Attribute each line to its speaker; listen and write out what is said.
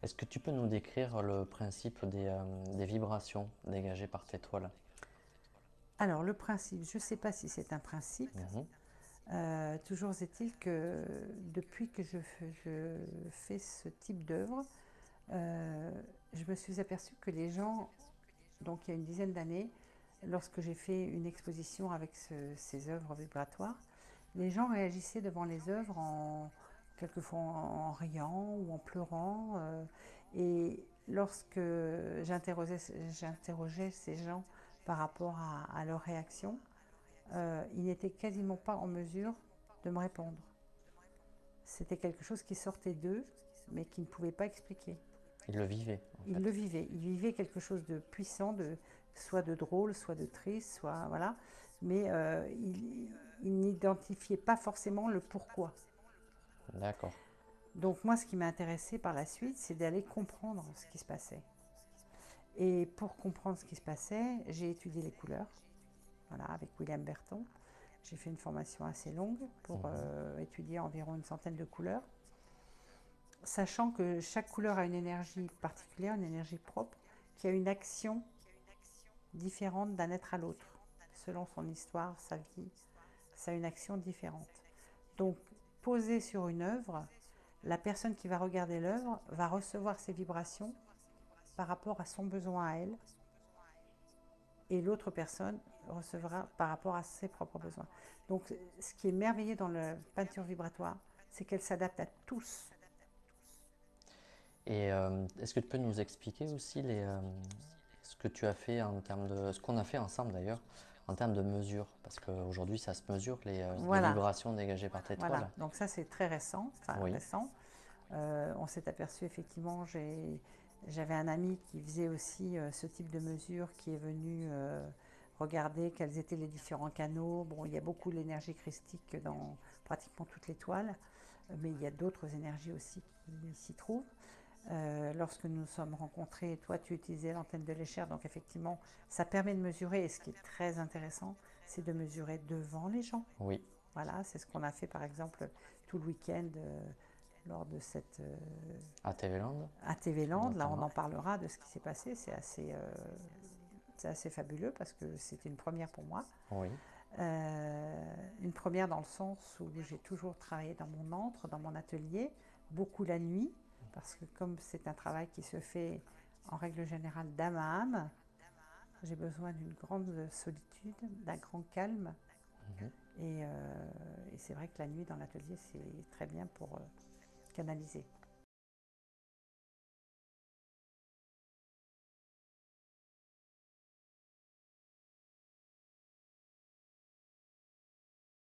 Speaker 1: Est-ce que tu peux nous décrire le principe des vibrations dégagées par tes toiles?
Speaker 2: Alors, le principe, je ne sais pas si c'est un principe.
Speaker 1: Mhm.
Speaker 2: Toujours est-il que depuis que je fais ce type d'œuvre, euh, je me suis aperçue que les gens, donc il y a une dizaine d'années, lorsque j'ai fait une exposition avec ces œuvres vibratoires, les gens réagissaient devant les œuvres quelquefois en riant ou en pleurant. Et lorsque j'interrogeais ces gens par rapport à leur réaction, ils n'étaient quasiment pas en mesure de me répondre. C'était quelque chose qui sortait d'eux, mais qu'ils ne pouvaient pas expliquer.
Speaker 1: Ils le vivaient, en
Speaker 2: Ils
Speaker 1: fait.
Speaker 2: le vivaient. Ils vivaient quelque chose de puissant, soit de drôle, soit de triste, soit voilà. Mais ils n'identifiaient pas forcément le pourquoi.
Speaker 1: D'accord.
Speaker 2: Donc moi, ce qui m'a intéressé par la suite, c'est d'aller comprendre ce qui se passait. Et pour comprendre ce qui se passait, j'ai étudié les couleurs, voilà, avec William Berton. J'ai fait une formation assez longue pour
Speaker 1: Mhm.
Speaker 2: étudier environ une centaine de couleurs, sachant que chaque couleur a une énergie particulière, une énergie propre, qui a une action différente d'un être à l'autre. Selon son histoire, sa vie, ça a une action différente. Donc, posé sur une œuvre, la personne qui va regarder l'œuvre va recevoir ses vibrations par rapport à son besoin à elle, et l'autre personne recevra par rapport à ses propres besoins. Donc, ce qui est merveilleux dans la peinture vibratoire, c'est qu'elle s'adapte à tous.
Speaker 1: Et est-ce que tu peux nous expliquer aussi ce que tu as fait en termes de... Ce qu'on a fait ensemble d'ailleurs, en termes de mesure? Parce qu'aujourd'hui, ça se mesure, les
Speaker 2: Voilà,
Speaker 1: vibrations dégagées par tes
Speaker 2: voilà.
Speaker 1: toiles.
Speaker 2: Donc ça, c'est très récent, enfin
Speaker 1: Oui.
Speaker 2: récent. On s'est aperçu effectivement, j'avais un ami qui faisait aussi ce type de mesure, qui est venu regarder quels étaient les différents canaux. Bon, il y a beaucoup d'énergie christique dans pratiquement toutes les toiles, mais il y a d'autres énergies aussi qui s'y trouvent. Lorsque nous nous sommes rencontrés, toi tu utilisais l'antenne de l'échelle, donc effectivement ça permet de mesurer, et ce qui est très intéressant, c'est de mesurer devant les gens.
Speaker 1: Oui.
Speaker 2: Voilà, c'est ce qu'on a fait par exemple tout le week-end lors de cette
Speaker 1: À TV Land,
Speaker 2: ATV Land. Là, on
Speaker 1: notamment.
Speaker 2: en parlera de ce qui s'est passé. C'est assez fabuleux parce que c'était une première pour moi.
Speaker 1: Oui.
Speaker 2: Une première dans le sens où j'ai toujours travaillé dans mon antre, dans mon atelier, beaucoup la nuit, parce que comme c'est un travail qui se fait en règle générale d'âme à âme, j'ai besoin d'une grande solitude, d'un grand calme.
Speaker 1: Mhm.
Speaker 2: Et c'est vrai que la nuit dans l'atelier, c'est très bien pour canaliser.